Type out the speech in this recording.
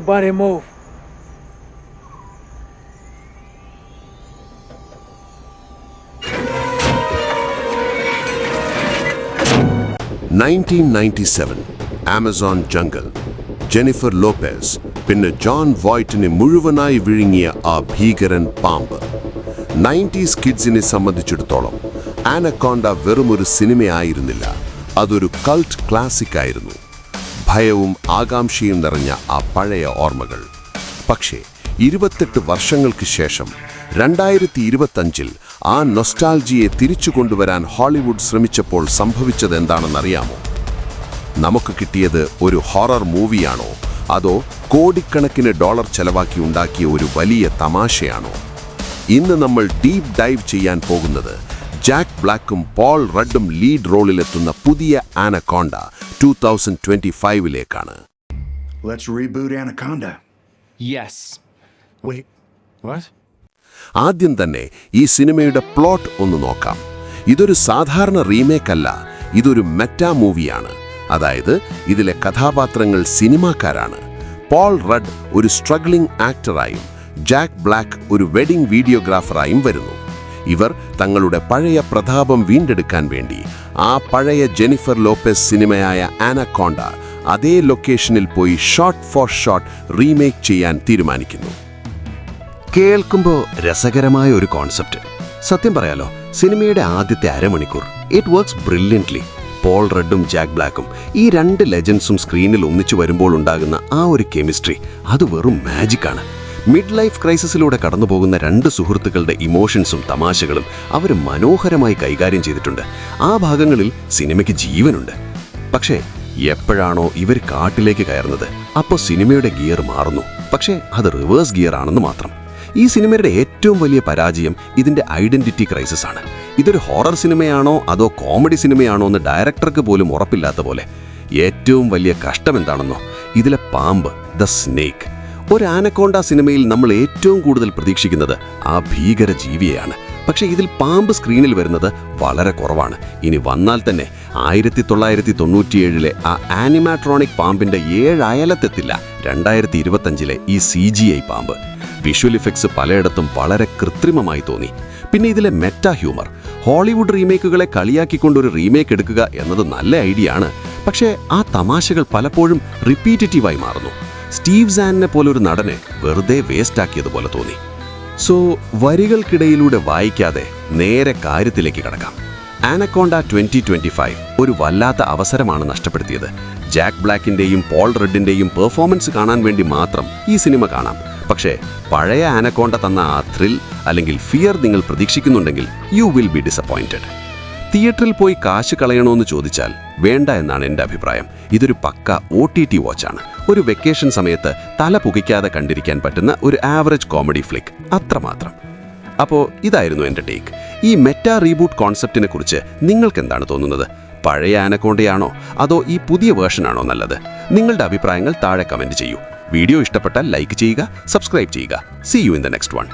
Nobody move. Amazon jungle, Jennifer Lopez, പിന്നെ John വോയ്റ്റിനെ മുഴുവനായി വിഴുങ്ങിയ ആ ഭീകരൻ പാമ്പ്. 90s കിഡ്സിനെ സംബന്ധിച്ചിടത്തോളം ആനക്കോണ്ട വെറുമൊരു സിനിമയായിരുന്നില്ല, അതൊരു കൾട്ട് ക്ലാസിക് ആയിരുന്നു. ഭയവും ആകാംക്ഷയും നിറഞ്ഞ ആ പഴയ ഓർമ്മകൾ. പക്ഷേ 28 വർഷങ്ങൾക്ക് ശേഷം 2025 ആ നൊസ്റ്റാൾജിയെ തിരിച്ചു കൊണ്ടുവരാൻ ഹോളിവുഡ് ശ്രമിച്ചപ്പോൾ സംഭവിച്ചത് എന്താണെന്നറിയാമോ? നമുക്ക് കിട്ടിയത് ഒരു ഹൊറർ മൂവിയാണോ, അതോ കോടിക്കണക്കിന് ഡോളർ ചെലവാക്കി ഉണ്ടാക്കിയ ഒരു വലിയ തമാശയാണോ? ഇന്ന് നമ്മൾ ഡീപ്പ് ഡൈവ് ചെയ്യാൻ പോകുന്നത് ജാക്ക് ബ്ലാക്കും പോൾ റഡും ലീഡ് റോളിലെത്തുന്ന പുതിയ ആനക്കോണ്ട 2025ലേക്കാണ്. Let's reboot Anaconda. Yes. Wait, what? ആദ്യം തന്നെ ഈ സിനിമയുടെ പ്ലോട്ട് ഒന്ന് നോക്കാം. ഇതൊരു സാധാരണ റീമേക്ക് അല്ല, ഇതൊരു മെറ്റാ മൂവിയാണ്. അതായത് ഇതിലെ കഥാപാത്രങ്ങൾ സിനിമാക്കാരാണ്. പോൾ റഡ് ഒരു സ്ട്രഗ്ലിംഗ് ആക്ടറായും ജാക്ക് ബ്ലാക്ക് ഒരു വെഡിംഗ് വീഡിയോഗ്രാഫറായും വരുന്നു. ഇവർ തങ്ങളുടെ പഴയ പ്രതാപം വീണ്ടെടുക്കാൻ വേണ്ടി ആ പഴയ ജെനിഫർ ലോപ്പസ് സിനിമയായ ആനക്കോണ്ട അതേ ലൊക്കേഷനിൽ പോയി ഷോട്ട് ഫോർ ഷോട്ട് റീമേക്ക് ചെയ്യാൻ തീരുമാനിക്കുന്നു. കേൾക്കുമ്പോൾ രസകരമായ ഒരു കോൺസെപ്റ്റ്. സത്യം പറയാലോ, സിനിമയുടെ ആദ്യത്തെ അരമണിക്കൂർ ഇറ്റ് വർക്ക്സ് ബ്രില്യൻ്റ്ലി. പോൾ റഡും ജാക്ക് ബ്ലാക്കും, ഈ രണ്ട് ലെജൻഡ്സും സ്ക്രീനിൽ ഒന്നിച്ചു വരുമ്പോൾ ഉണ്ടാകുന്ന ആ ഒരു കെമിസ്ട്രി, അത് വെറും മാജിക്കാണ്. മിഡ് ലൈഫ് ക്രൈസിസിലൂടെ കടന്നുപോകുന്ന രണ്ട് സുഹൃത്തുക്കളുടെ ഇമോഷൻസും തമാശകളും അവർ മനോഹരമായി കൈകാര്യം ചെയ്തിട്ടുണ്ട്. ആ ഭാഗങ്ങളിൽ സിനിമയ്ക്ക് ജീവനുണ്ട്. പക്ഷേ എപ്പോഴാണോ ഇവർ കാട്ടിലേക്ക് കയറുന്നത്, അപ്പോൾ സിനിമയുടെ ഗിയർ മാറുന്നു. പക്ഷേ അത് റിവേഴ്സ് ഗിയർ ആണെന്ന് മാത്രം. ഈ സിനിമയുടെ ഏറ്റവും വലിയ പരാജയം ഇതിൻ്റെ ഐഡന്റിറ്റി ക്രൈസിസ് ആണ്. ഇതൊരു ഹൊറർ സിനിമയാണോ അതോ കോമഡി സിനിമയാണോ എന്ന് ഡയറക്ടർക്ക് പോലും ഉറപ്പില്ലാത്ത പോലെ. ഏറ്റവും വലിയ കഷ്ടം എന്താണെന്നോ, ഇതിലെ പാമ്പ്, ദ സ്നേക്ക്. ഒരു ആനക്കോണ്ട സിനിമയിൽ നമ്മൾ ഏറ്റവും കൂടുതൽ പ്രതീക്ഷിക്കുന്നത് ആ ഭീകര ജീവിയെയാണ്. പക്ഷേ ഇതിൽ പാമ്പ് സ്ക്രീനിൽ വരുന്നത് വളരെ കുറവാണ്. ഇനി വന്നാൽ തന്നെ 1997 ആ ആനിമാട്രോണിക് പാമ്പിൻ്റെ 7 അയലത്തെത്തില്ല 2025 ഈ CGI പാമ്പ്. വിഷ്വൽ ഇഫക്ട്സ് പലയിടത്തും വളരെ കൃത്രിമമായി തോന്നി. പിന്നെ ഇതിലെ മെറ്റാ ഹ്യൂമർ. ഹോളിവുഡ് റീമേക്കുകളെ കളിയാക്കിക്കൊണ്ടൊരു റീമേക്ക് എടുക്കുക എന്നത് നല്ല ഐഡിയ ആണ്. പക്ഷേ ആ തമാശകൾ പലപ്പോഴും റിപ്പീറ്റേറ്റീവായി മാറുന്നു. സ്റ്റീവ് സാനിനെ പോലൊരു നടനെ വെറുതെ വേസ്റ്റാക്കിയതുപോലെ തോന്നി. സോ വരികൾക്കിടയിലൂടെ വായിക്കാതെ നേരെ കാര്യത്തിലേക്ക് കടക്കാം. ആനക്കോണ്ട 2025 ഒരു വല്ലാത്ത അവസരമാണ് നഷ്ടപ്പെടുത്തിയത്. ജാക്ക് ബ്ലാക്കിൻ്റെയും പോൾ റഡിൻ്റെയും പെർഫോമൻസ് കാണാൻ വേണ്ടി മാത്രം ഈ സിനിമ കാണാം. പക്ഷേ പഴയ ആനക്കോണ്ട തന്ന ആ ത്രിൽ അല്ലെങ്കിൽ ഫിയർ നിങ്ങൾ പ്രതീക്ഷിക്കുന്നുണ്ടെങ്കിൽ യു വിൽ ബി ഡിസപ്പോയിൻറ്റഡ്. തിയേറ്ററിൽ പോയി കാശ് കളയണമെന്ന് ചോദിച്ചാൽ വേണ്ട എന്നാണ് എൻ്റെ അഭിപ്രായം. ഇതൊരു പക്ക OTT വാച്ചാണ്. ഒരു വെക്കേഷൻ സമയത്ത് തല പുകയ്ക്കാതെ കണ്ടിരിക്കാൻ പറ്റുന്ന ഒരു ആവറേജ് കോമഡി ഫ്ലിക്ക്, അത്രമാത്രം. അപ്പോൾ ഇതായിരുന്നു എൻ്റെ ടേക്ക്. ഈ മെറ്റാ റീബൂട്ട് കോൺസെപ്റ്റിനെ കുറിച്ച് നിങ്ങൾക്ക് എന്താണ് തോന്നുന്നത്? പഴയ ആനക്കോണ്ടയാണോ അതോ ഈ പുതിയ വേർഷനാണോ നല്ലത്? നിങ്ങളുടെ അഭിപ്രായങ്ങൾ താഴെ കമൻറ്റ് ചെയ്യൂ. വീഡിയോ ഇഷ്ടപ്പെട്ടാൽ ലൈക്ക് ചെയ്യുക, സബ്സ്ക്രൈബ് ചെയ്യുക. See you in the next one.